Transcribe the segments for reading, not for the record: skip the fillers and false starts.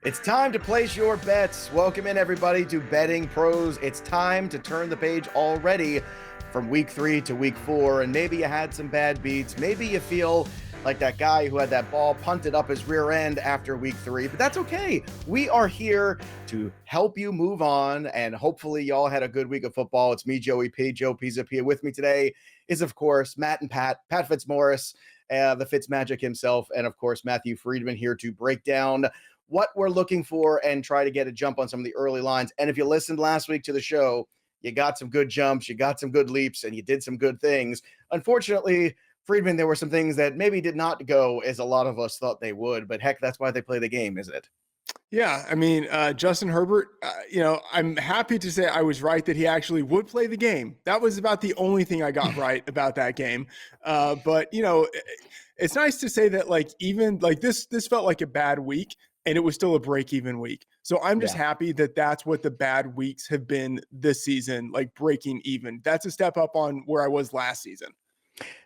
It's time to place your bets. Welcome in, everybody, to Betting Pros. It's time to turn the page already from week 3 to week 4. And maybe you had some bad beats. Maybe you feel like that guy who had that ball punted up his rear end after week 3, but that's okay. We are here to help you move on. And hopefully, y'all had a good week of football. It's me, Joey P. Joe Pisapia. With me today is, of course, Matt and Pat Fitzmaurice, the Fitz Magic himself, and, of course, Matthew Freedman here to break down what we're looking for and try to get a jump on some of the early lines. And if you listened last week to the show, you got some good jumps, you got some good leaps, and you did some good things. Unfortunately, Freedman, there were some things that maybe did not go as a lot of us thought they would, but heck, that's why they play the game, isn't it? Yeah, I mean, Justin Herbert, I'm happy to say I was right that he actually would play the game. That was about the only thing I got right about that game. But it's nice to say that, like, even like this felt like a bad week, and it was still a break-even week. So I'm just happy that that's what the bad weeks have been this season, like breaking even. That's a step up on where I was last season.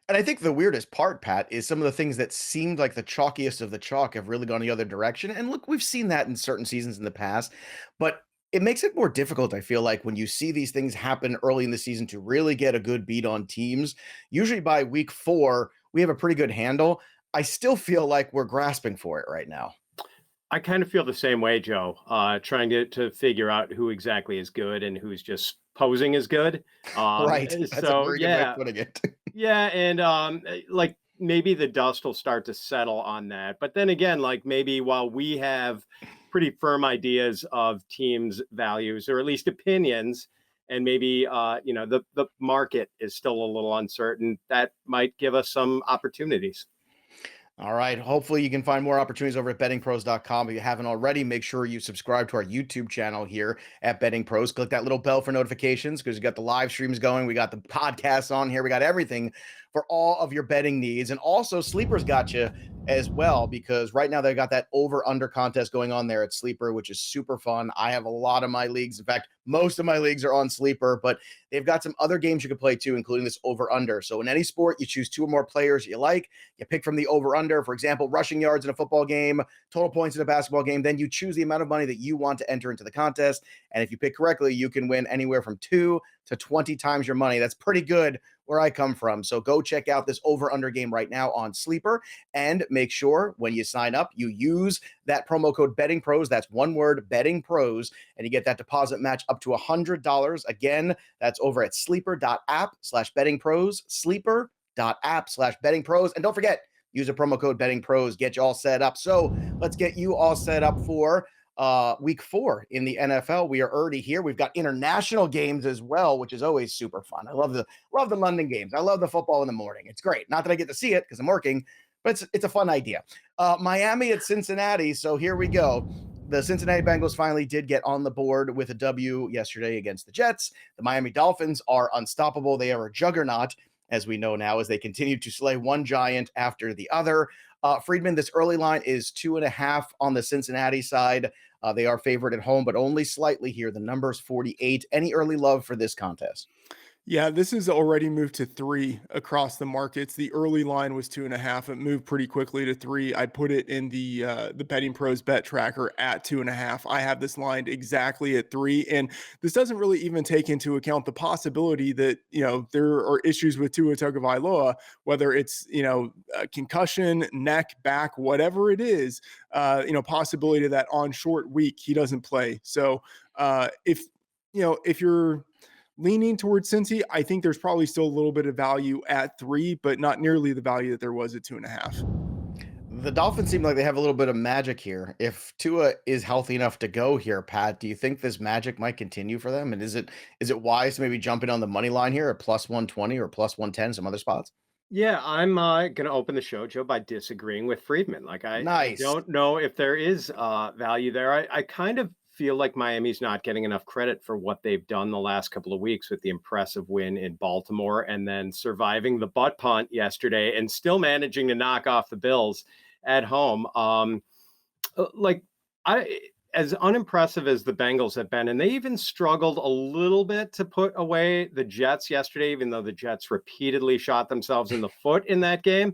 And I think the weirdest part, Pat, is some of the things that seemed like the chalkiest of the chalk have really gone the other direction. And look, we've seen that in certain seasons in the past, but it makes it more difficult, I feel like, when you see these things happen early in the season to really get a good beat on teams. Usually by week 4, we have a pretty good handle. I still feel like we're grasping for it right now. I kind of feel the same way, Joe, trying to figure out who exactly is good and who's just posing as good. Right. That's a very good way of putting it. Yeah. And like maybe the dust will start to settle on that. But then again, like maybe while we have pretty firm ideas of teams' values, or at least opinions, and maybe the market is still a little uncertain, that might give us some opportunities. All right. Hopefully you can find more opportunities over at bettingpros.com. If you haven't already, make sure you subscribe to our YouTube channel here at Betting Pros. Click that little bell for notifications because we got the live streams going. We got the podcasts on here. We got everything for all of your betting needs. And also Sleeper's got you as well, because right now they got that over-under contest going on there at Sleeper, which is super fun. I have a lot of my leagues. In fact, most of my leagues are on Sleeper, but they've got some other games you can play too, including this over-under. So in any sport, you choose 2 or more players you like. You pick from the over-under, for example, rushing yards in a football game, total points in a basketball game. Then you choose the amount of money that you want to enter into the contest. And if you pick correctly, you can win anywhere from 2 to 20 times your money. That's pretty good where I come from. So go check out this over-under game right now on Sleeper, and make sure when you sign up, you use that promo code Betting Pros. That's one word, Betting Pros, and you get that deposit match up to $100. Again, that's over at sleeper.app/bettingpros, sleeper.app/bettingpros. And don't forget, use a promo code Betting Pros, get you all set up. So let's get you all set up for week 4 in the NFL. We are already here. We've got international games as well, which is always super fun. I love the London games. I love the football in the morning. It's great. Not that I get to see it because I'm working, but it's a fun idea. Miami at Cincinnati. So here we go. The Cincinnati Bengals finally did get on the board with a W yesterday against the Jets. The Miami Dolphins are unstoppable. They are a juggernaut, as we know now, as they continue to slay one giant after the other. Freedman, this early line is 2.5 on the Cincinnati side. They are favored at home, but only slightly here. The number's 48. Any early love for this contest? Yeah, this has already moved to 3 across the markets. The early line was 2.5. It moved pretty quickly to 3. I put it in the Betting Pros bet tracker at 2.5. I have this lined exactly at 3, and this doesn't really even take into account the possibility that there are issues with Tua Tagovailoa, whether it's concussion, neck, back, whatever it is. Possibility that on short week he doesn't play. So if you're leaning towards Cincy, I think there's probably still a little bit of value at 3, but not nearly the value that there was at 2.5. The Dolphins seem like they have a little bit of magic here. If Tua is healthy enough to go here, Pat, do you think this magic might continue for them? And is it wise to maybe jump in on the money line here at plus 120 or plus 110, some other spots? Yeah, I'm going to open the show, Joe, by disagreeing with Freedman. Like, I don't know if there is value there. I kind of feel like Miami's not getting enough credit for what they've done the last couple of weeks with the impressive win in Baltimore and then surviving the butt punt yesterday and still managing to knock off the Bills at home. As unimpressive as the Bengals have been, and they even struggled a little bit to put away the Jets yesterday, even though the Jets repeatedly shot themselves in the foot in that game.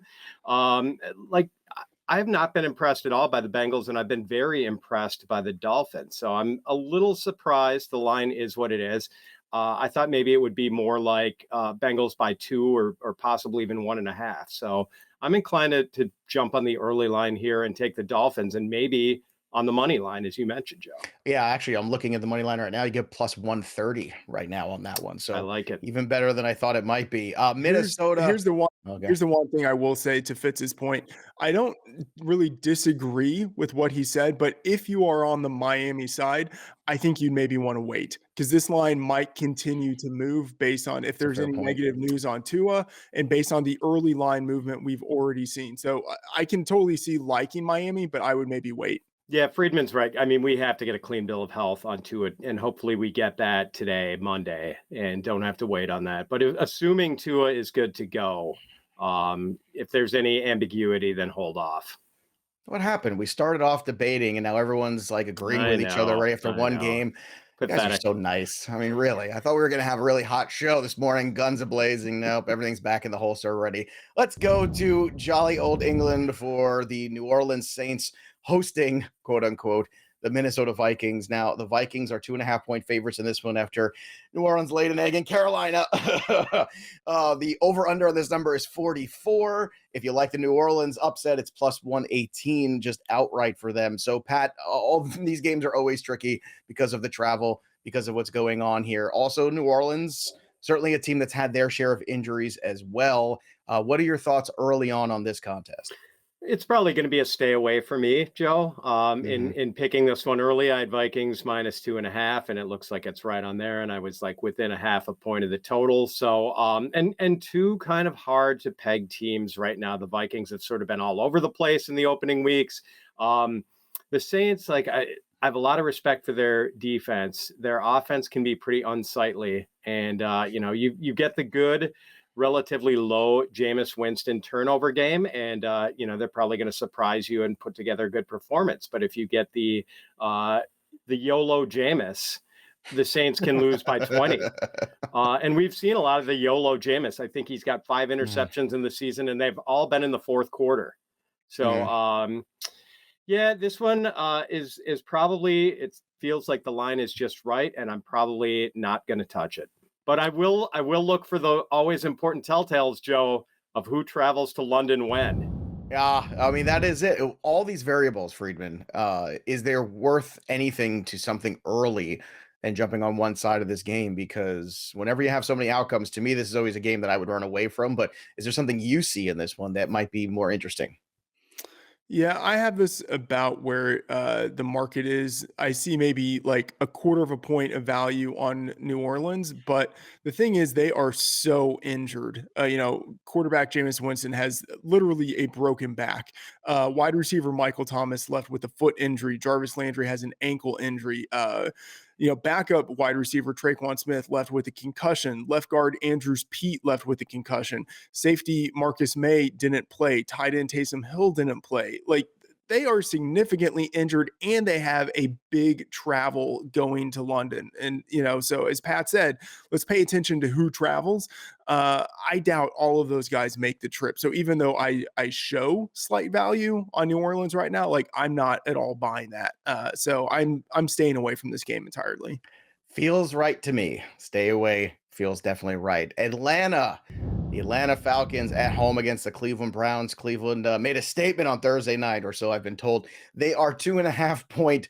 have not been impressed at all by the Bengals, and I've been very impressed by the Dolphins. So I'm a little surprised the line is what it is. I thought maybe it would be more like Bengals by 2 or possibly even 1.5. So I'm inclined to jump on the early line here and take the Dolphins, and maybe on the money line, as you mentioned, Joe. Yeah, actually, I'm looking at the money line right now. You get plus 130 right now on that one. I So like it. even better than I thought it might be. Minnesota. Here's the one. Okay. Here's the one thing I will say to Fitz's point. I don't really disagree with what he said, but if you are on the Miami side, I think you maybe want to wait because this line might continue to move based on if That's a there's fair any point. negative news on Tua and based on the early line movement we've already seen. So I can totally see liking Miami, but I would maybe wait. Yeah, Freedman's right. I mean, we have to get a clean bill of health onto it, and hopefully we get that today, Monday, and don't have to wait on that. But assuming Tua is good to go, if there's any ambiguity, then hold off. What happened? We started off debating, and now everyone's like agreeing with each other right after one game. You guys are so nice. I mean, really. I thought we were going to have a really hot show this morning. Guns a-blazing. Nope, everything's back in the holster already. Let's go to jolly old England for the New Orleans Saints hosting, quote unquote, the Minnesota Vikings. Now, the Vikings are 2.5-point favorites in this one after New Orleans laid an egg in Carolina. The over-under on this number is 44. If you like the New Orleans upset, it's plus 118 just outright for them. So, Pat, all these games are always tricky because of the travel, because of what's going on here. Also, New Orleans, certainly a team that's had their share of injuries as well. What are your thoughts early on this contest? It's probably going to be a stay away for me, Joe. In picking this one early, I had Vikings minus 2.5, and it looks like it's right on there. And I was like within a half a point of the total. So, and two kind of hard to peg teams right now. The Vikings have sort of been all over the place in the opening weeks. The Saints, like I have a lot of respect for their defense. Their offense can be pretty unsightly, and you get the good, relatively low Jameis Winston turnover game, and they're probably going to surprise you and put together a good performance. But if you get the YOLO Jameis, the Saints can lose by 20. And we've seen a lot of the YOLO Jameis. I think he's got 5 interceptions in the season, and they've all been in the fourth quarter. So this one is probably, it feels like the line is just right, and I'm probably not going to touch it. But I will look for the always important telltales, Joe, of who travels to London when. Yeah, I mean, that is it. All these variables, Freedman, is there worth anything to something early and jumping on one side of this game? Because whenever you have so many outcomes, to me, this is always a game that I would run away from. But is there something you see in this one that might be more interesting? Yeah, I have this about where the market is. I see maybe like a quarter of a point of value on New Orleans, but the thing is, they are so injured. Quarterback Jameis Winston has literally a broken back. Wide receiver Michael Thomas left with a foot injury. Jarvis Landry has an ankle injury. Backup wide receiver Traquan Smith left with a concussion. Left guard Andrews Pete left with a concussion. Safety Marcus May didn't play. Tight end Taysom Hill didn't play. Like, they are significantly injured, and they have a big travel going to London. And, so as Pat said, let's pay attention to who travels. I doubt all of those guys make the trip. So even though I show slight value on New Orleans right now, like, I'm not at all buying that. So I'm staying away from this game entirely. Feels right to me. Stay away. Feels definitely right. Atlanta. The Atlanta Falcons at home against the Cleveland Browns. Cleveland made a statement on Thursday night, or so I've been told. They are 2.5-point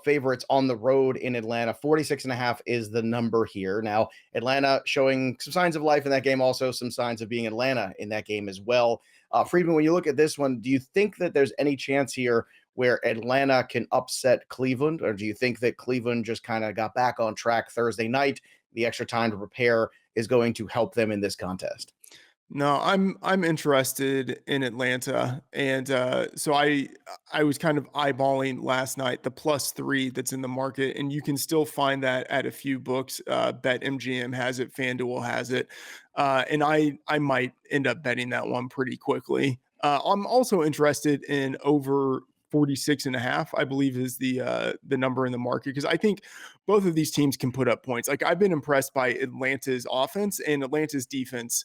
favorites on the road in Atlanta. 46.5 is the number here. Now, Atlanta showing some signs of life in that game, also some signs of being Atlanta in that game as well. Freedman, when you look at this one, do you think that there's any chance here where Atlanta can upset Cleveland, or do you think that Cleveland just kind of got back on track Thursday night? The extra time to prepare is going to help them in this contest. No, I'm interested in Atlanta, and so I was kind of eyeballing last night the +3 that's in the market, and you can still find that at a few books. BetMGM has it, FanDuel has it, and I might end up betting that one pretty quickly. I'm also interested in over 46.5, I believe, is the number in the market, because I think both of these teams can put up points. Like, I've been impressed by Atlanta's offense, and Atlanta's defense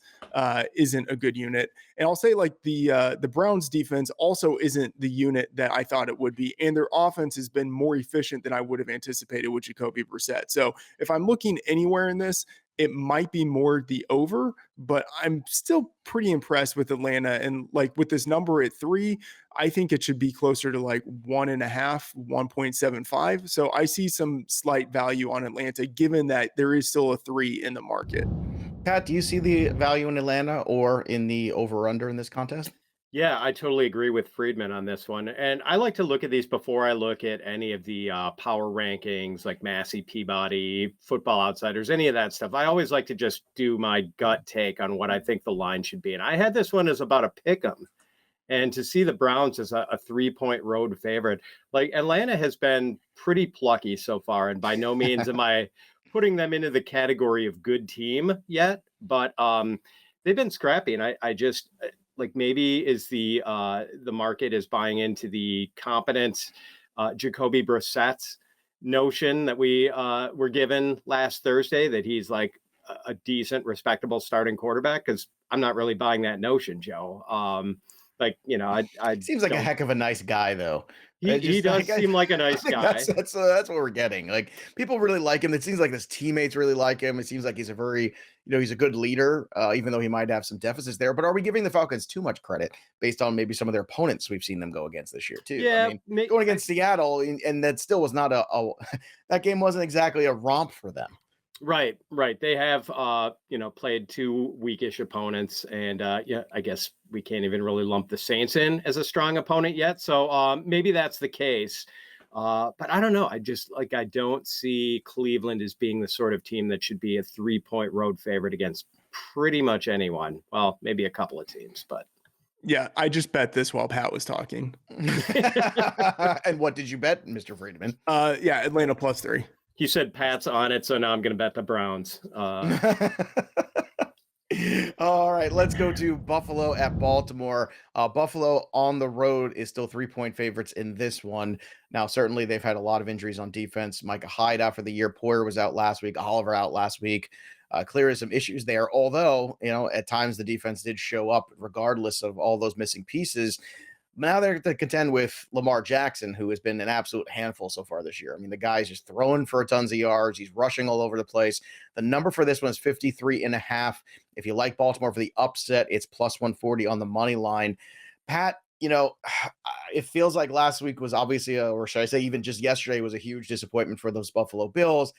isn't a good unit. And I'll say, like, the Browns defense also isn't the unit that I thought it would be, and their offense has been more efficient than I would have anticipated with Jacoby Brissett. So if I'm looking anywhere in this, it might be more the over, but I'm still pretty impressed with Atlanta. And like, with this number at 3, I think it should be closer to like 1.5, 1.75. So I see some slight value on Atlanta, given that there is still a 3 in the market. Pat, do you see the value in Atlanta or in the over-under in this contest? Yeah, I totally agree with Freedman on this one. And I like to look at these before I look at any of the power rankings like Massey, Peabody, Football Outsiders, any of that stuff. I always like to just do my gut take on what I think the line should be. And I had this one as about a pick 'em. And to see the Browns as a 3-point road favorite, like, Atlanta has been pretty plucky so far. And by no means am I putting them into the category of good team yet. But they've been scrappy. And I just, like, maybe is the market is buying into the competence Jacoby Brissett's notion that we were given last Thursday, that he's like a decent, respectable starting quarterback, because I'm not really buying that notion, Joe. Like, I seems like a heck of a nice guy, though. He does seem like a nice guy. That's what we're getting. Like, people really like him. It seems like his teammates really like him. It seems like he's a very, he's a good leader, even though he might have some deficits there. But are we giving the Falcons too much credit based on maybe some of their opponents we've seen them go against this year too? Yeah, I mean, going against Seattle, and that still was not that game wasn't exactly a romp for them. Right. They have, played 2 weakish opponents, and I guess we can't even really lump the Saints in as a strong opponent yet. So maybe that's the case. But I don't know. I don't see Cleveland as being the sort of team that should be a 3-point road favorite against pretty much anyone. Well, maybe a couple of teams, but. Yeah, I just bet this while Pat was talking. And what did you bet, Mr. Freedman? Yeah, Atlanta +3. He said Pat's on it, so now I'm going to bet the Browns. All right, let's go to Buffalo at Baltimore. Buffalo on the road is still 3-point favorites in this one. Now, certainly they've had a lot of injuries on defense. Micah Hyde out for the year. Poyer was out last week. Oliver out last week. Clearly some issues there, although, at times the defense did show up regardless of all those missing pieces. Now they're to contend with Lamar Jackson, who has been an absolute handful so far this year. I mean, the guy's just throwing for tons of yards. He's rushing all over the place. The number for this one is 53.5. If you like Baltimore for the upset, it's +140 on the money line. Pat, it feels like last week was obviously, or should I say even just yesterday, was a huge disappointment for those Buffalo Bills.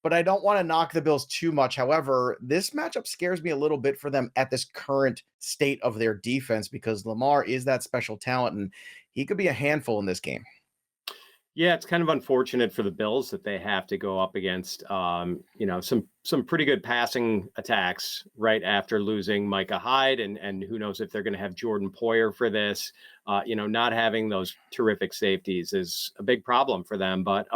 But I don't want to knock the Bills too much. However, this matchup scares me a little bit for them at this current state of their defense, because Lamar is that special talent, and he could be a handful in this game. Yeah, it's kind of unfortunate for the Bills that they have to go up against, some pretty good passing attacks right after losing Micah Hyde, and who knows if they're going to have Jordan Poyer for this. Not having those terrific safeties is a big problem for them. But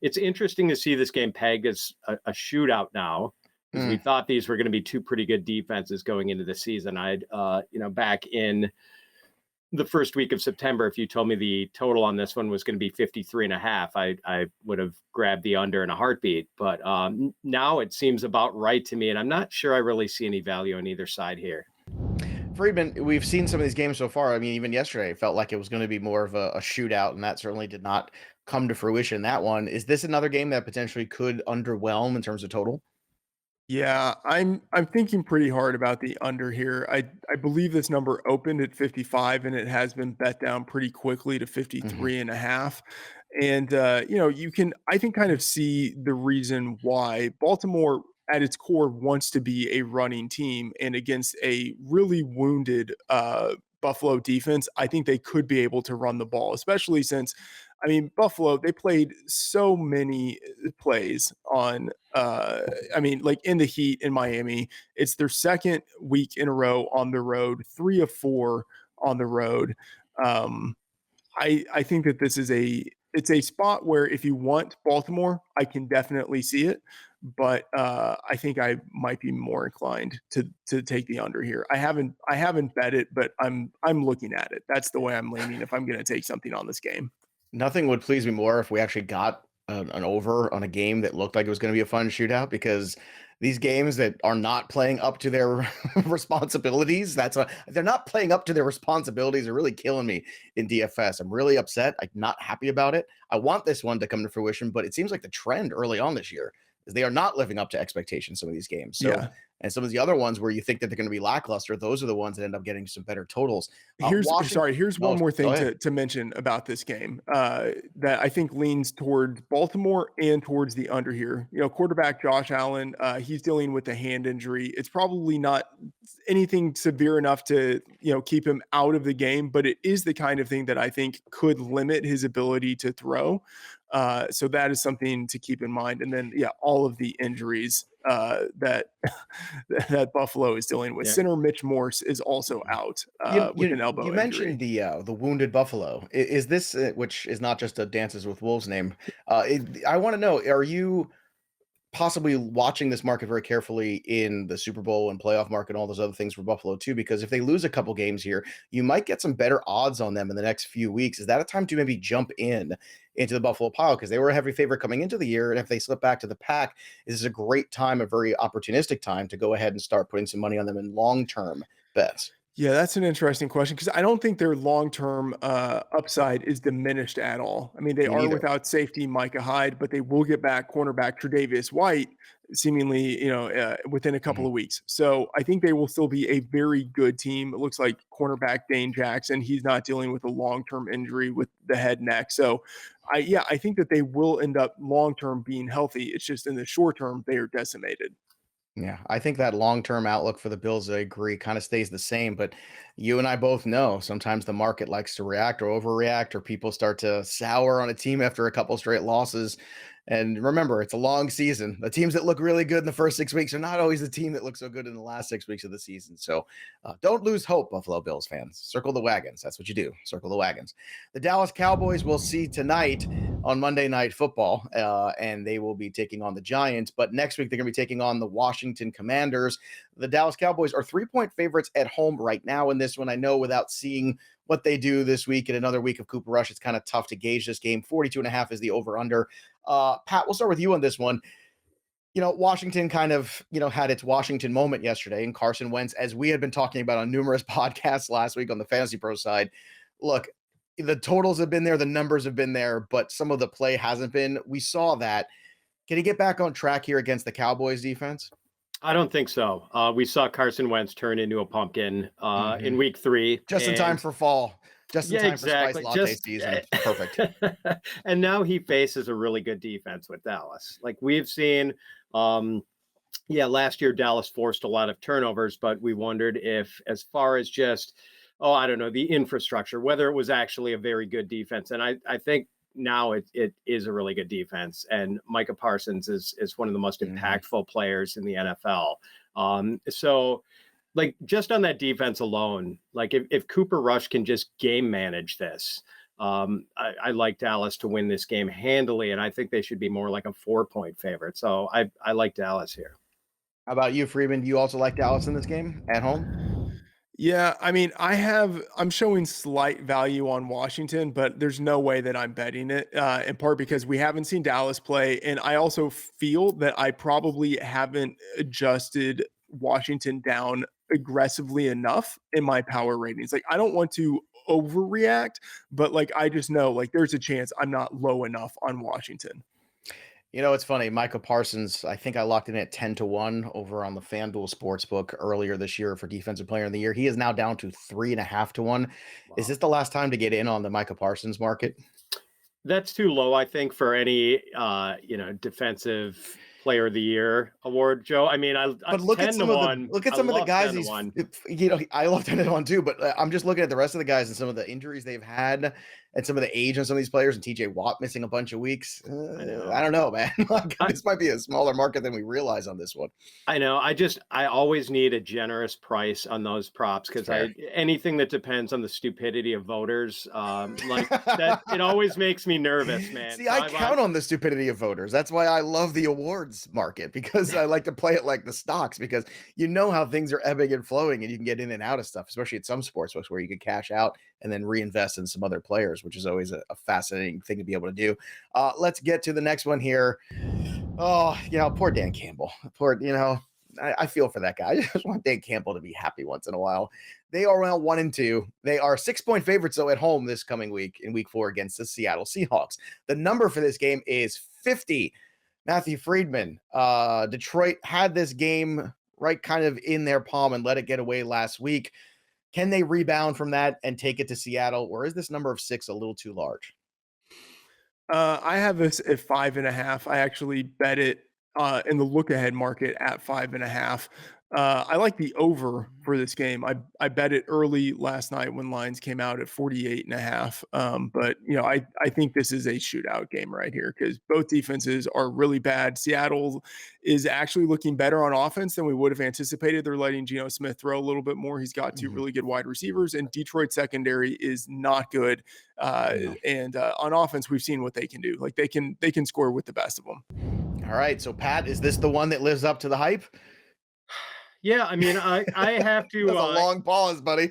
it's interesting to see this game pegged as a shootout now, because we thought these were going to be 2 pretty good defenses going into the season. Back in the first week of September, if you told me the total on this one was going to be 53.5, I would have grabbed the under in a heartbeat. But now it seems about right to me, and I'm not sure I really see any value on either side here. Freedman, we've seen some of these games so far. I mean, even yesterday, it felt like it was going to be more of a shootout, and that certainly did not come to fruition. That one, is this another game that potentially could underwhelm in terms of total? Yeah, I'm thinking pretty hard about the under here. I believe this number opened at 55, and it has been bet down pretty quickly to 53.5. And I can kind of see the reason why. Baltimore at its core wants to be a running team, and against a really wounded Buffalo defense, I think they could be able to run the ball, especially since, Buffalo, they played so many plays on, like in the heat in Miami. It's their second week in a row on the road, 3 of 4 on the road. I think that this is it's a spot where if you want Baltimore, I can definitely see it. But I think I might be more inclined to take the under here. I haven't bet it, but I'm looking at it. That's the way I'm leaning if I'm going to take something on this game. Nothing would please me more if we actually got an over on a game that looked like it was going to be a fun shootout, because these games that are not playing up to their responsibilities, they're not playing up to their responsibilities are really killing me in DFS. I'm really upset. I'm not happy about it. I want this one to come to fruition, but it seems like the trend early on this year is they are not living up to expectations, some of these games. So, Yeah. and some of the other ones where you think that they're going to be lackluster, those are the ones that end up getting some better totals. Here's one more thing to to mention about this game that I think leans towards Baltimore and towards the under here. Quarterback Josh Allen, he's dealing with a hand injury. It's probably not anything severe enough to keep him out of the game, but it is the kind of thing that I think could limit his ability to throw. So that is something to keep in mind. And then, all of the injuries that Buffalo is dealing with. Yeah. Center Mitch Morse is also out with an elbow You injury. mentioned the wounded Buffalo. Is this, which is not just a Dances with Wolves name? I want to know, are you possibly watching this market very carefully in the Super Bowl and playoff market and all those other things for Buffalo too? Because if they lose a couple games here, you might get some better odds on them in the next few weeks. Is that a time to maybe jump into the Buffalo pile? Because they were a heavy favorite coming into the year, and if they slip back to the pack, this is a great time, a very opportunistic time to go ahead and start putting some money on them in long-term bets. Yeah, that's an interesting question because I don't think their long-term upside is diminished at all. I mean, they are without safety Micah Hyde, but they will get back cornerback Tre'Davious White seemingly, within a couple of weeks. So I think they will still be a very good team. It looks like cornerback Dane Jackson, he's not dealing with a long-term injury with the head neck. So I think that they will end up long-term being healthy. It's just in the short term, they are decimated. Yeah, I think that long-term outlook for the Bills, I agree, kind of stays the same. But you and I both know sometimes the market likes to react or overreact, or people start to sour on a team after a couple straight losses. And remember, it's a long season. The teams that look really good in the first 6 weeks are not always the team that looks so good in the last 6 weeks of the season. So don't lose hope, Buffalo Bills fans. Circle the wagons. That's what you do. Circle the wagons. The Dallas Cowboys we'll see tonight on Monday Night Football, and they will be taking on the Giants. But next week, they're going to be taking on the Washington Commanders. The Dallas Cowboys are 3-point favorites at home right now in this one. I know without seeing what they do this week and another week of Cooper Rush, it's kind of tough to gauge this game. 42.5 is the over-under. Pat, we'll start with you on this one. Washington kind of, had its Washington moment yesterday, and Carson Wentz, as we had been talking about on numerous podcasts last week on the Fantasy Pro side. Look, the totals have been there, the numbers have been there, but some of the play hasn't been. We saw that. Can he get back on track here against the Cowboys defense? I don't think so. We saw Carson Wentz turn into a pumpkin in week 3. Just in time for fall. Just in time for spice latte season. Perfect. And now he faces a really good defense with Dallas. Like we've seen, last year Dallas forced a lot of turnovers, but we wondered if, as far as just, the infrastructure, whether it was actually a very good defense. And I think now it is a really good defense. And Micah Parsons is one of the most impactful players in the NFL. So like just on that defense alone, like if Cooper Rush can just game manage this, I like Dallas to win this game handily. And I think they should be more like a 4-point favorite. So I like Dallas here. How about you, Freedman? Do you also like Dallas in this game at home? Yeah, I mean, I'm showing slight value on Washington, but there's no way that I'm betting it, in part because we haven't seen Dallas play. And I also feel that I probably haven't adjusted Washington down aggressively enough in my power ratings. Like, I don't want to overreact, but like, I just know like there's a chance I'm not low enough on Washington. It's funny. Micah Parsons, I think I locked in at 10-1 over on the FanDuel Sportsbook earlier this year for Defensive Player of the Year. He is now down to 3.5-1. Wow. Is this the last time to get in on the Micah Parsons market? That's too low, I think, for any, Defensive Player of the Year award, Joe. I mean, but look at some of the guys. I love 10-1 too, but I'm just looking at the rest of the guys and some of the injuries they've had. and some of the age on some of these players and TJ Watt missing a bunch of weeks. I don't know, man. This might be a smaller market than we realize on this one. I know. I always need a generous price on those props because anything that depends on the stupidity of voters, like that, it always makes me nervous, man. See, I count on the stupidity of voters. That's why I love the awards market, because I like to play it like the stocks, because you know how things are ebbing and flowing and you can get in and out of stuff, especially at some sports books where you can cash out and then reinvest in some other players, which is always a fascinating thing to be able to do. Let's get to the next one here. Oh, poor Dan Campbell. I feel for that guy. I just want Dan Campbell to be happy once in a while. They are around 1-2. They are 6-point favorites, though, at home this coming week in week 4 against the Seattle Seahawks. The number for this game is 50. Matthew Freedman, Detroit had this game right kind of in their palm and let it get away last week. Can they rebound from that and take it to Seattle, or is this number of 6 a little too large? I have this at 5.5. I actually bet it in the look ahead market at 5.5. I like the over for this game. I bet it early last night when lines came out at 48.5. But I think this is a shootout game right here because both defenses are really bad. Seattle is actually looking better on offense than we would have anticipated. They're letting Geno Smith throw a little bit more. He's got 2 really good wide receivers, and Detroit secondary is not good. And on offense, we've seen what they can do. Like they can score with the best of them. All right. So Pat, is this the one that lives up to the hype? Yeah, I mean, I have to. That's a long pause, buddy.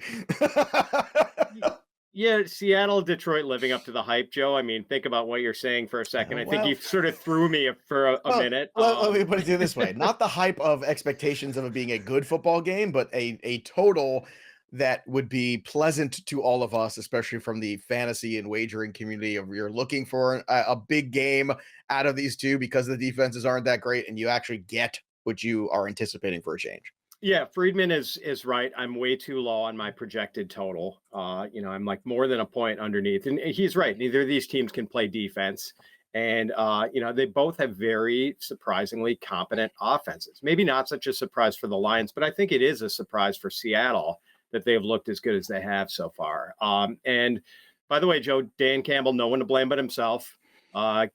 Yeah, Seattle, Detroit living up to the hype, Joe. I mean, think about what you're saying for a second. I think you sort of threw me for a minute. Let me put it this way. Not the hype of expectations of it being a good football game, but a total that would be pleasant to all of us, especially from the fantasy and wagering community. Of you're looking for a big game out of these two because the defenses aren't that great, and you actually get what you are anticipating for a change. Yeah, Freedman is right. I'm way too low on my projected total. I'm like more than a point underneath. And he's right. Neither of these teams can play defense. And, they both have very surprisingly competent offenses. Maybe not such a surprise for the Lions, but I think it is a surprise for Seattle that they've looked as good as they have so far. And by the way, Joe, Dan Campbell, no one to blame but himself. Of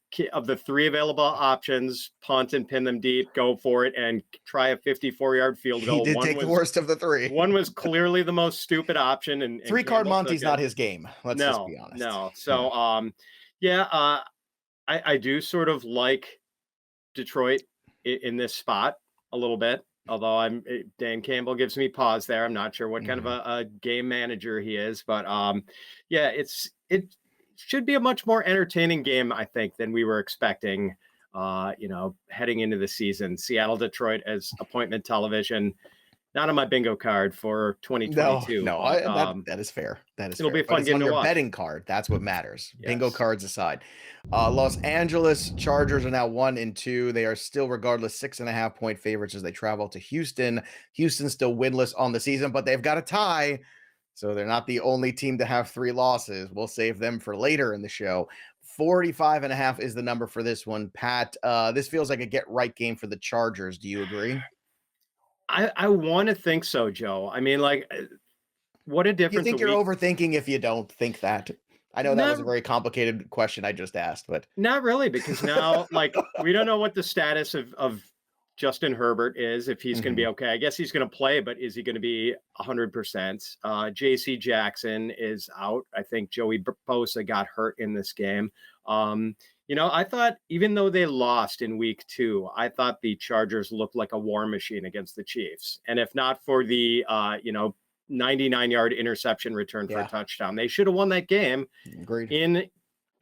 the 3 available options, punt and pin them deep, go for it, and try a 54-yard field goal. He did take the worst of the 3. One was clearly the most stupid option. And 3-card Monty's not his game. Let's just be honest. No. So, I do sort of like Detroit in this spot a little bit. Although Dan Campbell gives me pause there. I'm not sure what kind of a game manager he is, but it should be a much more entertaining game, I think, than we were expecting, heading into the season. Seattle, Detroit as appointment television, not on my bingo card for 2022. That is fair. It'll be a fun game on to your watch. Betting card. That's what matters. Yes. Bingo cards aside. Los Angeles Chargers are now 1-2. They are still, regardless, 6.5-point favorites as they travel to Houston. Houston's still winless on the season, but they've got a tie. So they're not the only team to have 3 losses. We'll save them for later in the show. 45.5 is the number for this one. Pat, this feels like a get-right game for the Chargers. Do you agree? I want to think so, Joe. I mean, what a difference. You think you're overthinking if you don't think that? I know that was a very complicated question I just asked, but not really, because now, we don't know what the status of Justin Herbert is, if he's going to be okay. I guess he's going to play, but is he going to be 100%? JC Jackson is out. I think Joey Bosa got hurt in this game. I thought, even though they lost in week 2, I thought the Chargers looked like a war machine against the Chiefs. And if not for the, 99-yard interception return for a touchdown, they should have won that game. Agreed. In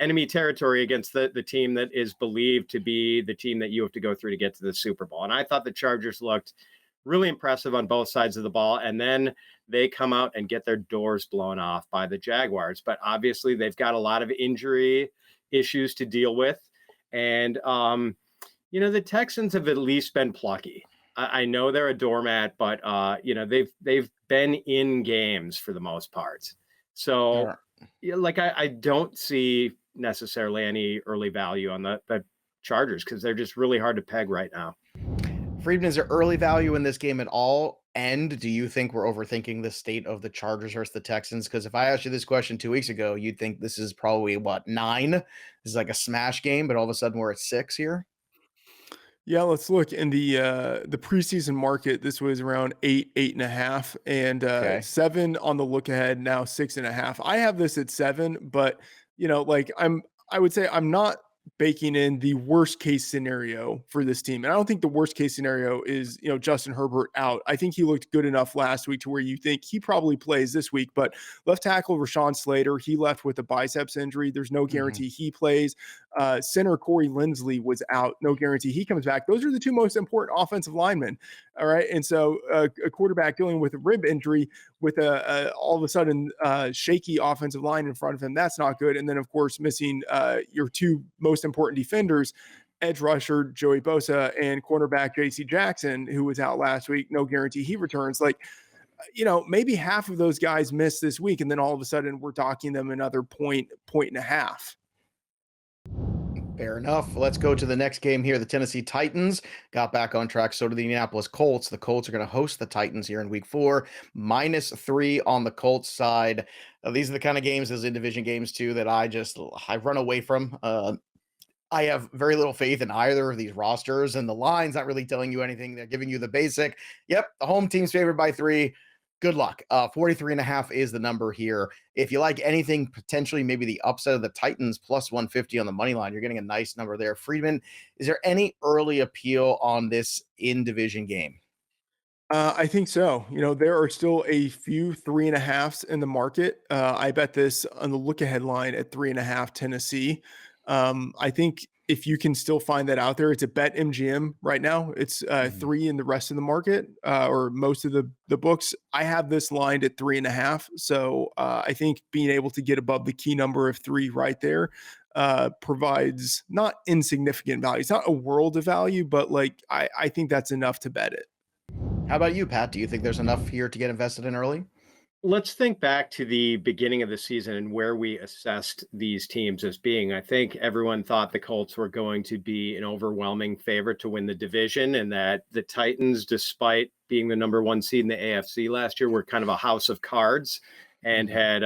enemy territory against the team that is believed to be the team that you have to go through to get to the Super Bowl. And I thought the Chargers looked really impressive on both sides of the ball. And then they come out and get their doors blown off by the Jaguars. But obviously they've got a lot of injury issues to deal with. And, the Texans have at least been plucky. I know they're a doormat, but, they've been in games for the most part. So I don't see necessarily any early value on the Chargers because they're just really hard to peg right now. Freedman, is there early value in this game at all? And do you think we're overthinking the state of the Chargers versus the Texans? Because if I asked you this question 2 weeks ago, you'd think this is probably what, 9? This is like a smash game, but all of a sudden we're at 6 here. Yeah, let's look in the preseason market. This was around 8, 8.5, and Okay. 7 on the look ahead. Now 6.5. I have this at 7, but like I would say I'm not baking in the worst case scenario for this team. And I don't think the worst case scenario is, Justin Herbert out. I think he looked good enough last week to where you think he probably plays this week. But left tackle Rashawn Slater, he left with a biceps injury. There's no guarantee he plays. Center Corey Linsley was out. No guarantee he comes back. Those are the two most important offensive linemen. All right. And so a quarterback dealing with a rib injury with a all of a sudden shaky offensive line in front of him, that's not good. And then, of course, missing your two most important defenders, edge rusher Joey Bosa and cornerback JC Jackson, who was out last week. No guarantee he returns. Like, maybe half of those guys missed this week, and then all of a sudden we're docking them another point and a half. Fair enough. Let's go to the next game here. The Tennessee Titans got back on track. So did the Indianapolis Colts. The Colts are going to host the Titans here in week 4, -3 on the Colts side. These are the kind of games, as in division games too, that I run away from. I have very little faith in either of these rosters, and the line's not really telling you anything. They're giving you the basic. Yep, the home team's favored by 3. Good luck. 43.5 is the number here. If you like anything, potentially maybe the upset of the Titans plus 150 on the money line, you're getting a nice number there. Freedman, is there any early appeal on this in-division game? I think so. There are still a few 3.5s in the market. I bet this on the look ahead line at 3.5 Tennessee. I think if you can still find that out there, it's a bet MGM right now. It's 3 in the rest of the market or most of the books. I have this lined at 3.5. So I think being able to get above the key number of 3 right there provides not insignificant value. It's not a world of value, but I think that's enough to bet it. How about you, Pat? Do you think there's enough here to get invested in early? Let's think back to the beginning of the season and where we assessed these teams as being. I think everyone thought the Colts were going to be an overwhelming favorite to win the division, and that the Titans, despite being the number 1 seed in the AFC last year, were kind of a house of cards and had,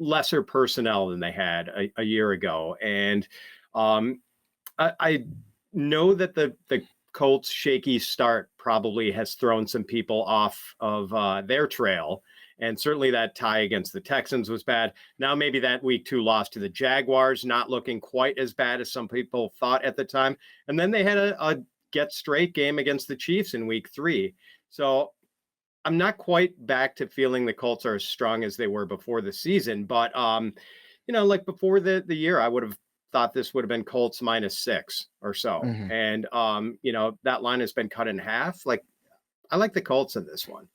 lesser personnel than they had a year ago. And I know that the Colts' shaky start probably has thrown some people off of their trail. And certainly that tie against the Texans was bad. Now maybe that week 2 loss to the Jaguars, not looking quite as bad as some people thought at the time. And then they had a get straight game against the Chiefs in week 3. So I'm not quite back to feeling the Colts are as strong as they were before the season. But, like before the year, I would have thought this would have been Colts -6 or so. And, that line has been cut in half. Like, I like the Colts in this one.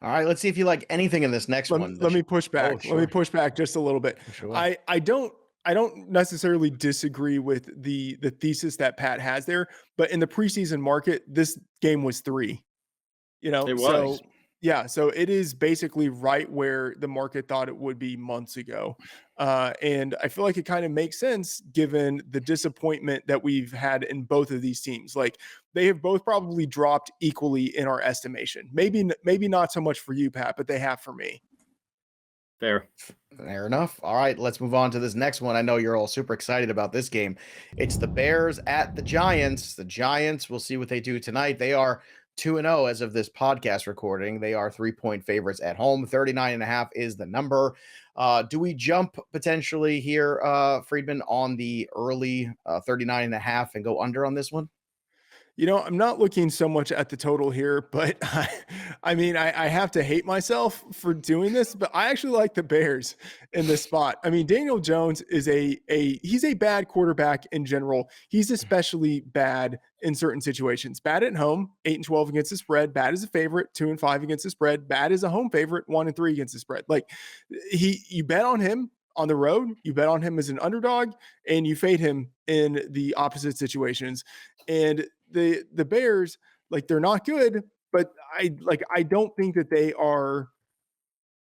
All right, let's see if you like anything in this next one. Let me push back. Oh, sure. Let me push back just a little bit. Sure. I don't necessarily disagree with the thesis that Pat has there, but in the preseason market, this game was 3. It was. So yeah, so it is basically right where the market thought it would be months ago. And I feel like it kind of makes sense given the disappointment that we've had in both of these teams. Like, they have both probably dropped equally in our estimation. Maybe not so much for you, Pat, but they have for me. Fair enough. All right, let's move on to this next one. I know you're all super excited about this game. It's the Bears at the Giants. The Giants, we'll see what they do tonight. They are 2-0 as of this podcast recording. They are 3-point favorites at home. 39.5 is the number. Do we jump potentially here, Freedman, on the early 39.5 and go under on this one? I'm not looking so much at the total here, but I have to hate myself for doing this, but I actually like the Bears in this spot. I mean, Daniel Jones is he's a bad quarterback in general. He's especially bad in certain situations. Bad at home, 8-12 against the spread. Bad as a favorite, 2-5 against the spread. Bad as a home favorite, 1-3 against the spread. Like, you bet on him on the road, you bet on him as an underdog, and you fade him in the opposite situations. And the Bears, like, they're not good, but I don't think that they're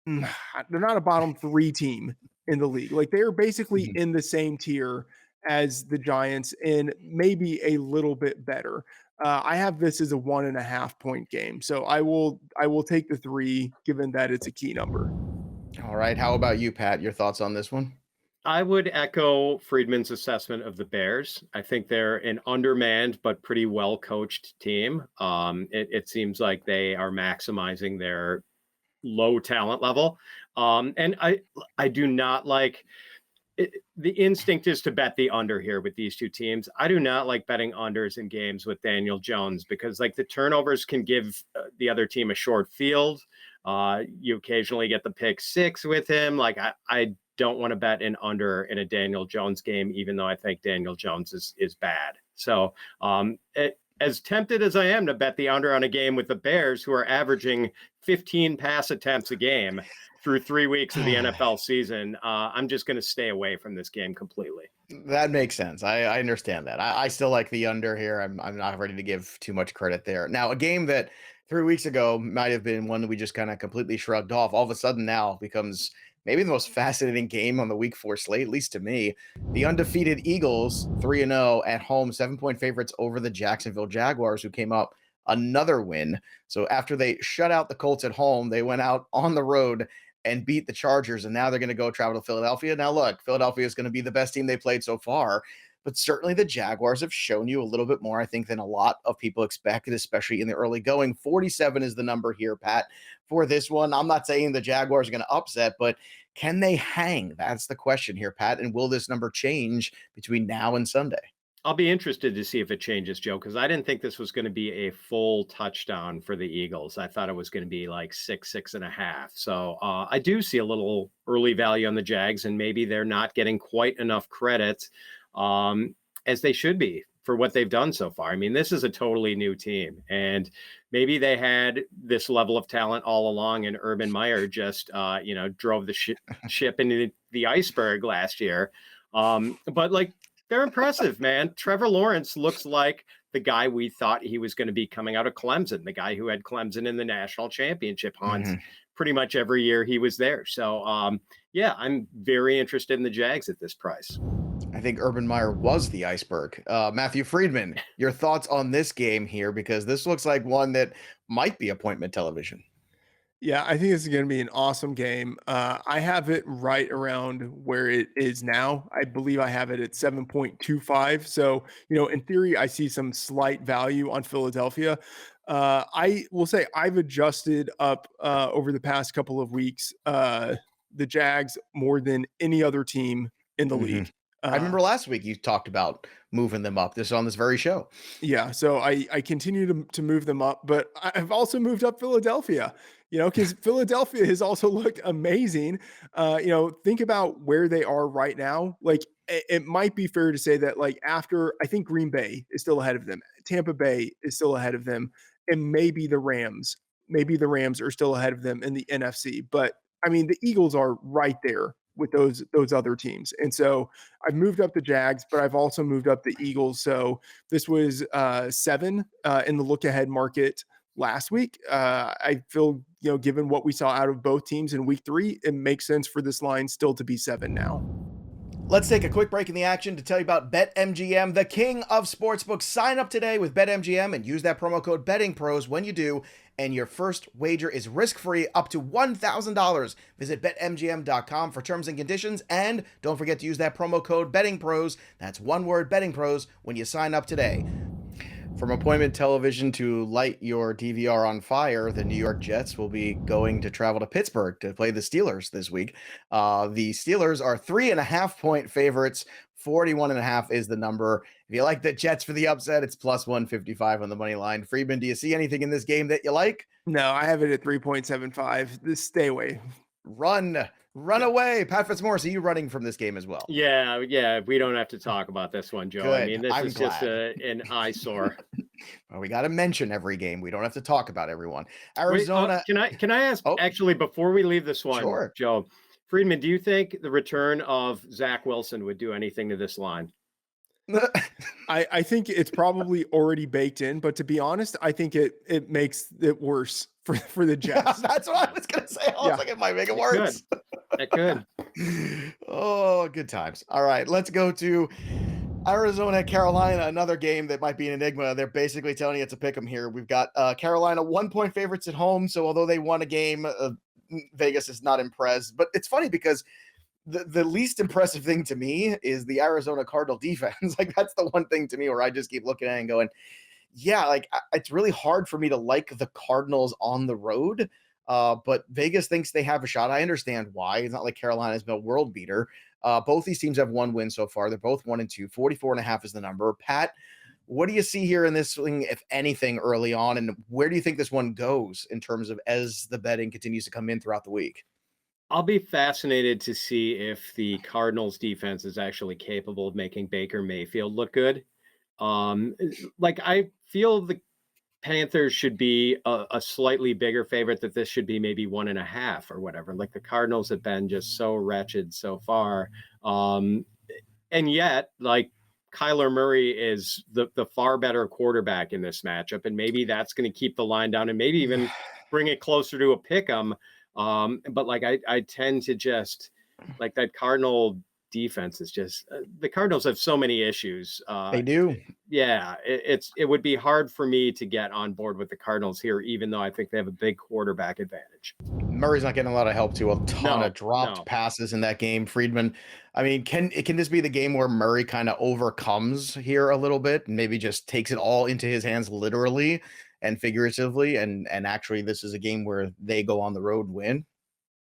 not a bottom 3 team in the league. Like, they're basically in the same tier as the Giants and maybe a little bit better. I have this as a 1.5 point game. So I will take the 3, given that it's a key number. All right. How about you, Pat? Your thoughts on this one? I would echo Freedman's assessment of the Bears. I think they're an undermanned but pretty well coached team. It seems like they are maximizing their low talent level. And I do not like it. The instinct is to bet the under here with these two teams. I do not like betting unders in games with Daniel Jones because like the turnovers can give the other team a short field. You occasionally get the pick 6 with him. Like I don't want to bet an under in a Daniel Jones game, even though I think Daniel Jones is bad. So as tempted as I am to bet the under on a game with the Bears, who are averaging 15 pass attempts a game through 3 weeks of the NFL season, I'm just going to stay away from this game completely. That makes sense. I understand that. I still like the under here. I'm not ready to give too much credit there. Now, a game that 3 weeks ago might have been one that we just kind of completely shrugged off, all of a sudden now becomes maybe the most fascinating game on the week 4 slate, at least to me. The undefeated Eagles, 3-0 at home, 7-point favorites over the Jacksonville Jaguars, who came up another win. So after they shut out the Colts at home, they went out on the road and beat the Chargers, and now they're going to go travel to Philadelphia. Now, look, Philadelphia is going to be the best team they played so far, but certainly the Jaguars have shown you a little bit more, I think, than a lot of people expected, especially in the early going. 47 is the number here, Pat, for this one. I'm not saying the Jaguars are going to upset, but can they hang? That's the question here, Pat, and will this number change between now and Sunday? I'll be interested to see if it changes, Joe, because I didn't think this was going to be a full touchdown for the Eagles. I thought it was going to be like 6.5. So I do see a little early value on the Jags, and maybe they're not getting quite enough credit as they should be for what they've done so far. I mean, this is a totally new team, and maybe they had this level of talent all along, and Urban Meyer just, drove the ship into the iceberg last year. But like, they're impressive, man. Trevor Lawrence looks like the guy we thought he was going to be coming out of Clemson, the guy who had Clemson in the national championship hunt pretty much every year he was there. So, I'm very interested in the Jags at this price. I think Urban Meyer was the iceberg. Matthew Freedman, your thoughts on this game here, because this looks like one that might be appointment television. Yeah, I think this is going to be an awesome game. I have it right around where it is now. I believe I have it at 7.25. So, in theory, I see some slight value on Philadelphia. I will say I've adjusted up over the past couple of weeks the Jags more than any other team in the league. I remember last week you talked about moving them up on this very show. Yeah, so I continue to move them up, but I've also moved up Philadelphia, because Philadelphia has also looked amazing. Think about where they are right now. Like, it might be fair to say that, like, after, I think Green Bay is still ahead of them. Tampa Bay is still ahead of them, and maybe the Rams are still ahead of them in the NFC. But I mean, the Eagles are right there with those other teams. And so I've moved up the Jags, but I've also moved up the Eagles. So this was 7 in the look ahead market last week. I feel, given what we saw out of both teams in week 3, it makes sense for this line still to be 7 now. Let's take a quick break in the action to tell you about BetMGM, the king of sportsbooks. Sign up today with BetMGM and use that promo code BettingPros when you do, and your first wager is risk-free up to $1,000. Visit BetMGM.com for terms and conditions, and don't forget to use that promo code BettingPros. That's one word, BettingPros, when you sign up today. From appointment television to light your DVR on fire, the New York Jets will be going to travel to Pittsburgh to play the Steelers this week. The Steelers are 3.5-point favorites. 41.5 is the number. If you like the Jets for the upset, it's plus 155 on the money line. Freedman, do you see anything in this game that you like? No, I have it at 3.75. Stay away. Run away. Pat Fitzmaurice, are you running from this game as well? Yeah. We don't have to talk about this one, Joe. Good. I mean, this I'm is glad. just an eyesore. Well, we got to mention every game. We don't have to talk about everyone. Arizona. Wait, can I ask, actually, before we leave this one, sure. Joe, Freedman, do you think the return of Zach Wilson would do anything to this line? I think it's probably already baked in, but to be honest, I think it makes it worse for the Jets. That's what I was gonna say. I was like, it might make it worse. It could. Oh, good times. All right, let's go to Arizona, Carolina, another game that might be an enigma. They're basically telling you it's a pick 'em here. We've got Carolina 1-point favorites at home. So although they won a game, Vegas is not impressed. But it's funny because the least impressive thing to me is the Arizona Cardinal defense. Like that's the one thing to me where I just keep looking at it and going, yeah, like it's really hard for me to like the Cardinals on the road. But Vegas thinks they have a shot. I understand why. It's not like Carolina's been a world beater. Both these teams have one win so far. They're both 1-2. 44.5 is the number. Pat, what do you see here in this thing, if anything, early on? And where do you think this one goes in terms of as the betting continues to come in throughout the week? I'll be fascinated to see if the Cardinals defense is actually capable of making Baker Mayfield look good. Like I feel the Panthers should be a slightly bigger favorite, that this should be maybe 1.5 or whatever. Like the Cardinals have been just so wretched so far. And yet, like Kyler Murray is the far better quarterback in this matchup. And maybe that's going to keep the line down and maybe even bring it closer to a pick 'em. But like I tend to just like that Cardinal defense is just the Cardinals have so many issues. They do. Yeah, it would be hard for me to get on board with the Cardinals here, even though I think they have a big quarterback advantage. Murray's not getting a lot of help too. A ton of dropped passes in that game. Freedman, I mean, can this be the game where Murray kind of overcomes here a little bit and maybe just takes it all into his hands literally and figuratively, and actually this is a game where they go on the road and win?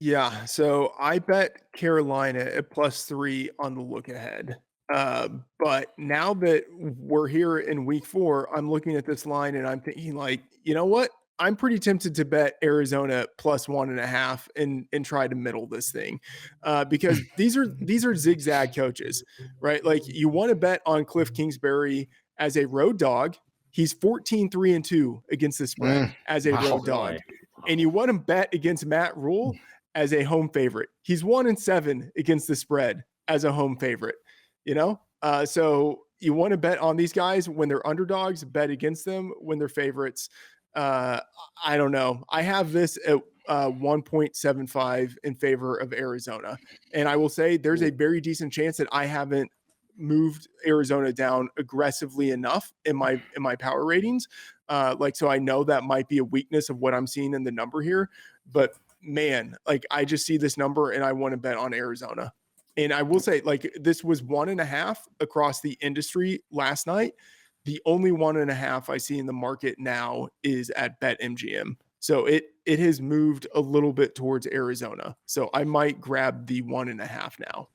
Yeah, so I bet Carolina at +3 on the look ahead. But now that we're here in week 4, I'm looking at this line and I'm thinking like, you know what? I'm pretty tempted to bet Arizona +1.5 and try to middle this thing. Because these are zigzag coaches, right? Like you want to bet on Cliff Kingsbury as a road dog. He's 14-3-2 against the spread as a road dog. And you want to bet against Matt Rule as a home favorite. He's 1-7 against the spread as a home favorite, you know? So you want to bet on these guys when they're underdogs, bet against them when they're favorites. I don't know. I have this at 1.75 in favor of Arizona. And I will say there's a very decent chance that I haven't moved Arizona down aggressively enough in my power ratings. So I know that might be a weakness of what I'm seeing in the number here, but man, like I just see this number and I want to bet on Arizona. And I will say, like, this was 1.5 across the industry last night. The only 1.5 I see in the market now is at BetMGM. So it has moved a little bit towards Arizona. So I might grab the 1.5 now.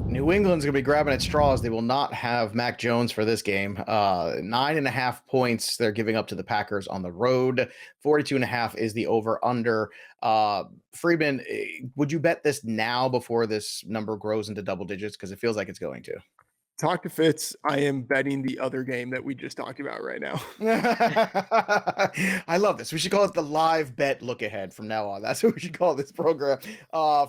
New England's going to be grabbing at straws. They will not have Mac Jones for this game. 9.5 points they're giving up to the Packers on the road. 42.5 is the over-under. Freedman, would you bet this now before this number grows into double digits? Because it feels like it's going to. Talk to Fitz. I am betting the other game that we just talked about right now. I love this. We should call it the live bet look ahead from now on. That's what we should call this program.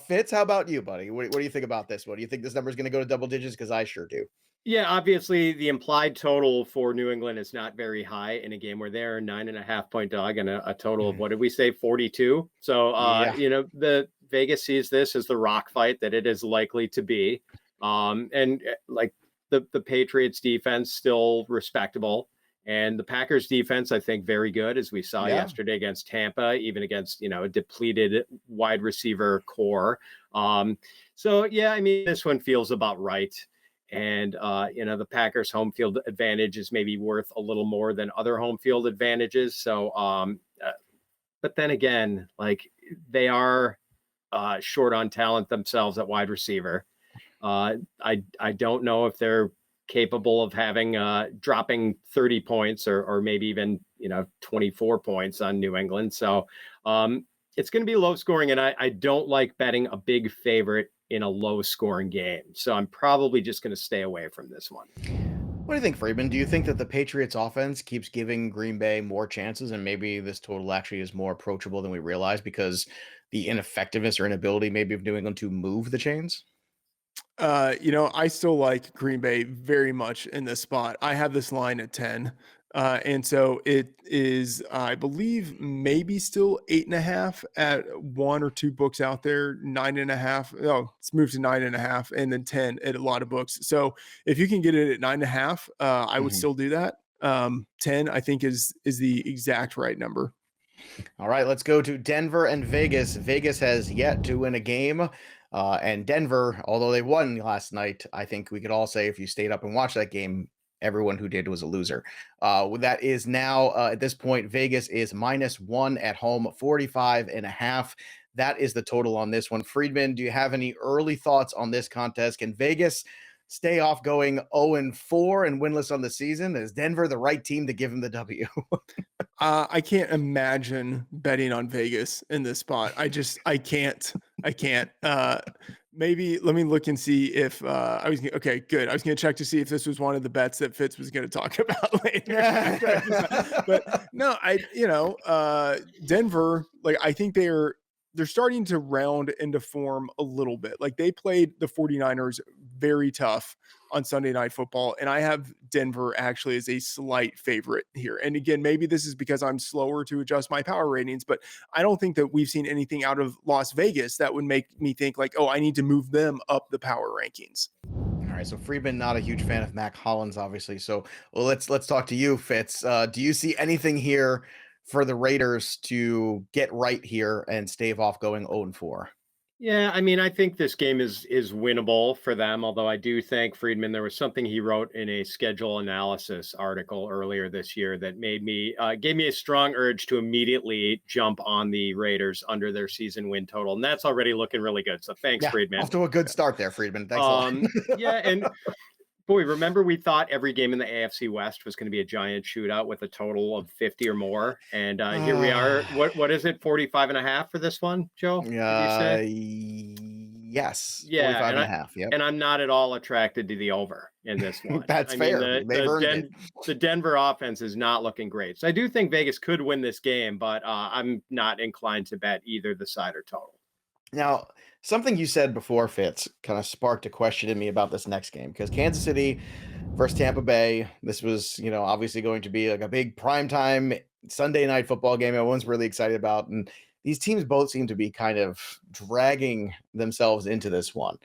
Fitz, how about you, buddy? What do you think about this one? Do you think this number is going to go to double digits? Because I sure do. Yeah, obviously the implied total for New England is not very high in a game where they're 9.5 point dog and a total of, what did we say, 42? So, the Vegas sees this as the rock fight that it is likely to be. And like, the Patriots defense still respectable, and the Packers defense, I think, very good, as we saw yesterday against Tampa, even against, a depleted wide receiver core. So yeah, I mean, this one feels about right. And, the Packers home field advantage is maybe worth a little more than other home field advantages. So, but then again, like they are short on talent themselves at wide receiver. I don't know if they're capable of having dropping 30 points or maybe even 24 points on New England. So it's going to be low scoring, and I don't like betting a big favorite in a low scoring game. So I'm probably just going to stay away from this one. What do you think, Freeman? Do you think that the Patriots offense keeps giving Green Bay more chances, and maybe this total actually is more approachable than we realize because the ineffectiveness or inability maybe of New England to move the chains? I still like Green Bay very much in this spot. I have this line at 10. And so it is, I believe, maybe still 8.5 at one or two books out there, 9.5. Oh, it's moved to 9.5, and then 10 at a lot of books. So if you can get it at 9.5, I would still do that. 10, I think, is the exact right number. All right, let's go to Denver and Vegas. Vegas has yet to win a game. And Denver, although they won last night, I think we could all say if you stayed up and watched that game, everyone who did was a loser. That is now, at this point, Vegas is -1 at home, 45.5. That is the total on this one. Freedman, do you have any early thoughts on this contest? Can Vegas stay off going 0-4 and winless on the season? Is Denver the right team to give him the W? I can't imagine betting on Vegas in this spot. I can't. Maybe let me look and see if okay, good. I was going to check to see if this was one of the bets that Fitz was going to talk about later. But no, Denver, like, I think they're starting to round into form a little bit. Like, they played the 49ers very tough on Sunday Night Football, and I have Denver actually as a slight favorite here. And again, maybe this is because I'm slower to adjust my power ratings, but I don't think that we've seen anything out of Las Vegas that would make me think like, oh, I need to move them up the power rankings. All right, so Freeman, not a huge fan of Mac Hollins, obviously. So, well, let's talk to you, Fitz. Do you see anything here for the Raiders to get right here and stave off going 0-4? Yeah, I mean, I think this game is winnable for them, although I do think Freedman, there was something he wrote in a schedule analysis article earlier this year that made me gave me a strong urge to immediately jump on the Raiders under their season win total. And that's already looking really good. So thanks, Freedman. Off to a good start there, Freedman. Thanks a lot. Yeah, and boy, remember we thought every game in the AFC West was going to be a giant shootout with a total of 50 or more. And here we are. What is it? 45.5 for this one, Joe? Yes. Yeah. 45.5. Yep. And I'm not at all attracted to the over in this one. That's fair. The Denver offense is not looking great. So I do think Vegas could win this game, but I'm not inclined to bet either the side or total. Now, something you said before, Fitz, kind of sparked a question in me about this next game, because Kansas City versus Tampa Bay, this was, obviously going to be like a big primetime Sunday night football game everyone's really excited about. And these teams both seem to be kind of dragging themselves into this one.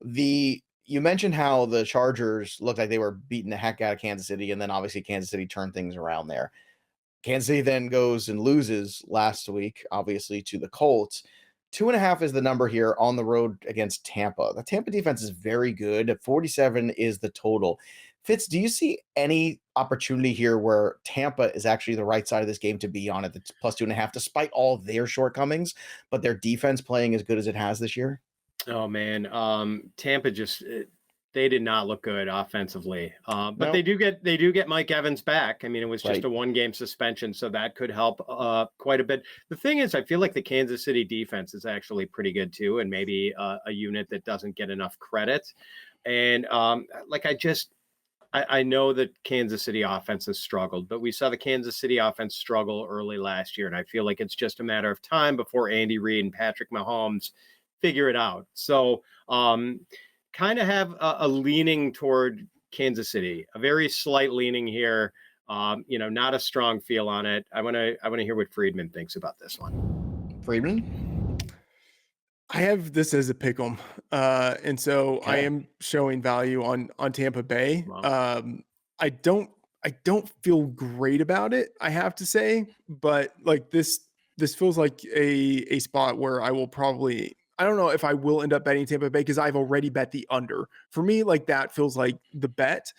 You mentioned how the Chargers looked like they were beating the heck out of Kansas City, and then obviously Kansas City turned things around there. Kansas City then goes and loses last week, obviously, to the Colts. 2.5 is the number here on the road against Tampa. The Tampa defense is very good. 47 is the total. Fitz, do you see any opportunity here where Tampa is actually the right side of this game to be on at the +2.5, despite all their shortcomings, but their defense playing as good as it has this year? Oh man, Tampa just they did not look good offensively, but No. they do get Mike Evans back. I mean, it was just a 1-game suspension, so that could help quite a bit. The thing is, I feel like the Kansas City defense is actually pretty good too, and maybe a unit that doesn't get enough credit. And I know that Kansas City offense has struggled, but we saw the Kansas City offense struggle early last year, and I feel like it's just a matter of time before Andy Reid and Patrick Mahomes figure it out. So kind of have a leaning toward Kansas City, a very slight leaning here. Not a strong feel on it. I want to hear what Freedman thinks about this one. Freedman? I have this as a pick 'em. And so I am showing value on Tampa Bay. Wow. I don't feel great about it, I have to say, but like this feels like a spot where I will probably, I don't know if I will end up betting Tampa Bay because I've already bet the under. For me, like, that feels like the bet,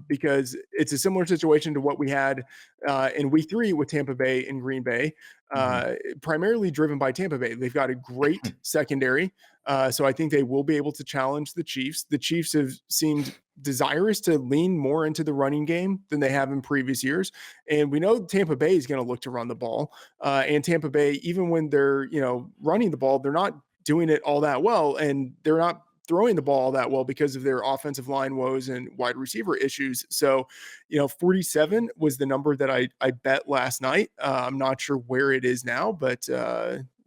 because it's a similar situation to what we had in week 3 with Tampa Bay and Green Bay, primarily driven by Tampa Bay. They've got a great secondary. So I think they will be able to challenge the Chiefs. The Chiefs have seemed desirous to lean more into the running game than they have in previous years. And we know Tampa Bay is going to look to run the ball. And Tampa Bay, even when they're, running the ball, they're not doing it all that well. And they're not throwing the ball that well because of their offensive line woes and wide receiver issues. So, 47 was the number that I bet last night. I'm not sure where it is now, but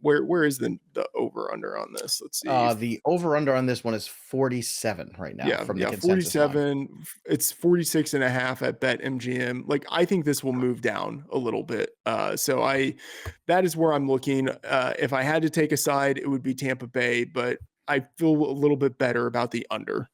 Where is the over under on this? Let's see. The over under on this one is 47 right now from the consensus line. 47. It's 46 and a half at BetMGM. Like, I think this will move down a little bit. That is where I'm looking. If I had to take a side, it would be Tampa Bay, but I feel a little bit better about the under.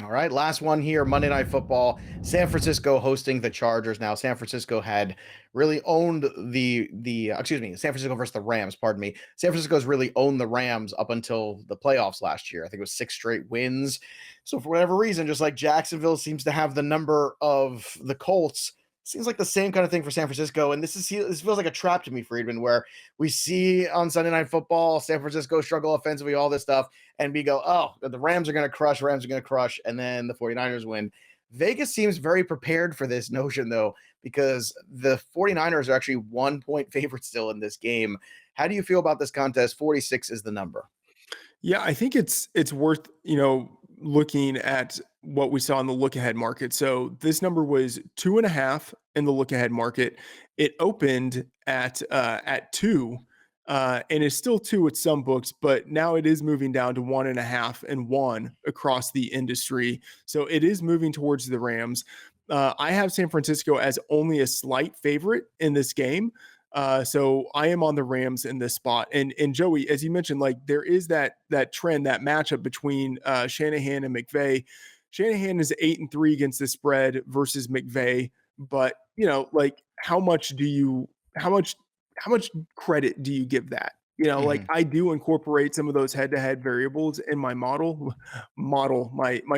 All right, last one here, Monday Night Football. San Francisco hosting the Chargers. Now, San Francisco had really owned San Francisco versus the Rams, pardon me. San Francisco's really owned the Rams up until the playoffs last year. I think it was 6 straight wins. So for whatever reason, just like Jacksonville seems to have the number of the Colts, seems like the same kind of thing for San Francisco. And this feels like a trap to me, Freedman, where we see on Sunday Night Football, San Francisco struggle offensively, all this stuff, and we go, oh, the Rams are going to crush, and then the 49ers win. Vegas seems very prepared for this notion, though, because the 49ers are actually 1-point favorites still in this game. How do you feel about this contest? 46 is the number. Yeah, I think it's worth, looking at what we saw in the look ahead market. So this number was 2.5 in the look ahead market. It opened at 2, and it's still 2 at some books, but now it is moving down to 1.5 and 1 across the industry. So it is moving towards the Rams. I have San Francisco as only a slight favorite in this game. So I am on the Rams in this spot. And Joey, as you mentioned, like, there is that trend, that matchup between Shanahan and McVay. Shanahan is 8-3 against the spread versus McVay, but like, how much credit do you give that? Like, I do incorporate some of those head-to-head variables in my my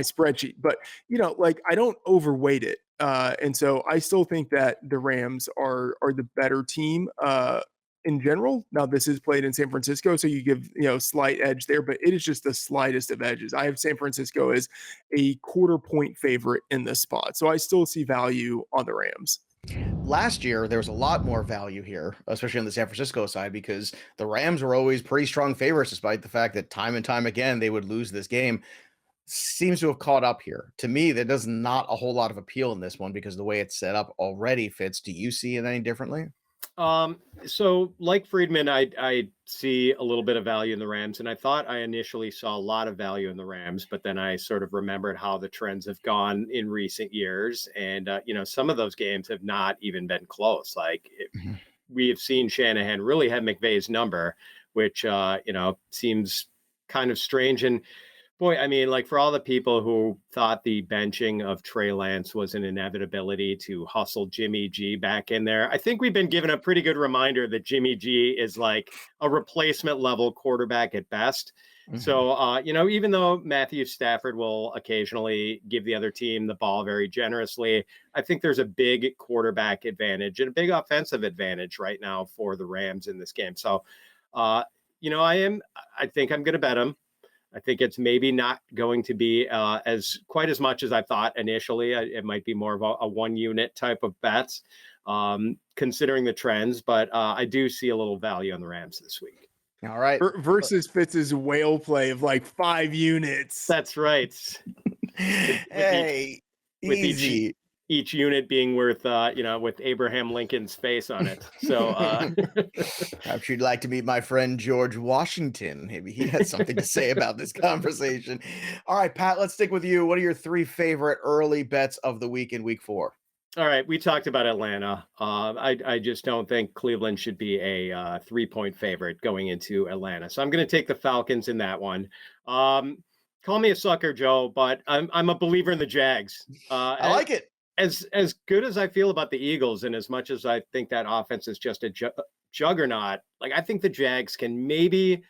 spreadsheet, but like, I don't overweight it. And so I still think that the Rams are the better team in general. Now, this is played in San Francisco, so you give slight edge there, but it is just the slightest of edges. I have San Francisco as a 1/4-point favorite in this spot, so I still see value on the Rams. Last year, there was a lot more value here, especially on the San Francisco side, because the Rams were always pretty strong favorites, despite the fact that time and time again they would lose this game. Seems to have caught up here. To me, there does not a whole lot of appeal in this one because the way it's set up already fits. Do you see it any differently? So like Freedman, I see a little bit of value in the Rams, and I thought I initially saw a lot of value in the Rams, but then I sort of remembered how the trends have gone in recent years, and some of those games have not even been close. Like, we have seen Shanahan really have McVay's number, which seems kind of strange. And boy, I mean, like, for all the people who thought the benching of Trey Lance was an inevitability to hustle Jimmy G back in there, I think we've been given a pretty good reminder that Jimmy G is like a replacement level quarterback at best. So, even though Matthew Stafford will occasionally give the other team the ball very generously, I think there's a big quarterback advantage and a big offensive advantage right now for the Rams in this game. So, I think I'm going to bet them. I think it's maybe not going to be as quite as much as I thought initially. It might be more of a 1-unit type of bets, considering the trends. But I do see a little value on the Rams this week. All right. Versus Fitz's whale play of like 5 units. That's right. Hey, easy. Each unit being worth, with Abraham Lincoln's face on it. So perhaps you'd like to meet my friend George Washington. Maybe he has something to say about this conversation. All right, Pat, let's stick with you. What are your 3 favorite early bets of the week in week 4? All right, we talked about Atlanta. I just don't think Cleveland should be a 3-point favorite going into Atlanta. So I'm going to take the Falcons in that one. Call me a sucker, Joe, but I'm a believer in the Jags. I like it. As good as I feel about the Eagles, and as much as I think that offense is just a juggernaut, like, I think the Jags can maybe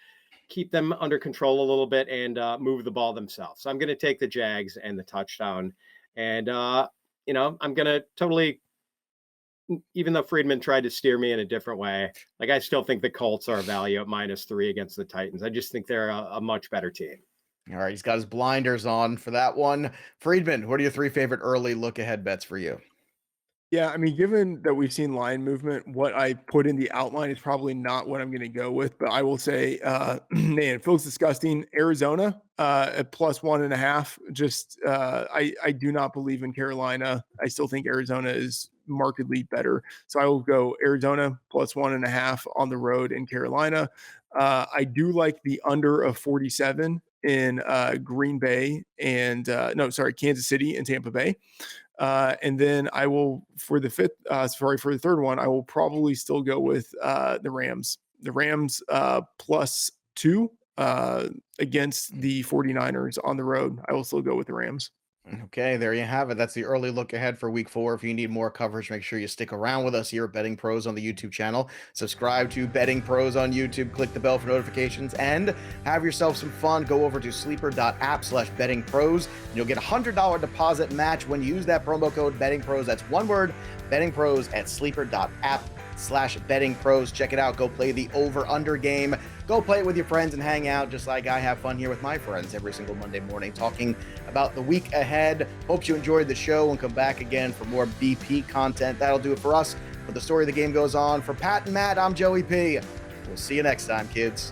keep them under control a little bit and move the ball themselves. So I'm going to take the Jags and the touchdown. And, I'm going to totally, even though Freedman tried to steer me in a different way, like, I still think the Colts are a value at -3 against the Titans. I just think they're a much better team. All right, he's got his blinders on for that one. Freedman, what are your 3 favorite early look-ahead bets for you? Yeah, I mean, given that we've seen line movement, what I put in the outline is probably not what I'm going to go with, but I will say, man, it feels disgusting. Arizona at +1.5. Just, I do not believe in Carolina. I still think Arizona is markedly better. So I will go Arizona plus 1.5 on the road in Carolina. I do like the under of 47 in Green Bay and Kansas City and Tampa Bay. And then I will, for the third one, I will probably still go with the Rams. The Rams +2 against the 49ers on the road. I will still go with the Rams. Okay, there you have it. That's the early look ahead for week 4. If you need more coverage, make sure you stick around with us here at Betting Pros on the YouTube channel. Subscribe to Betting Pros on YouTube, click the bell for notifications, and have yourself some fun. Go over to sleeper.app/bettingpros, and you'll get a $100 deposit match when you use that promo code Betting Pros. That's one word, Betting Pros at sleeper.app/bettingpros. Check it out. Go play the over-under game. Go play it with your friends and hang out just like I have fun here with my friends every single Monday morning talking about the week ahead. Hope you enjoyed the show and come back again for more BP content. That'll do it for us. But the story of the game goes on. For Pat and Matt, I'm Joey P. We'll see you next time, kids.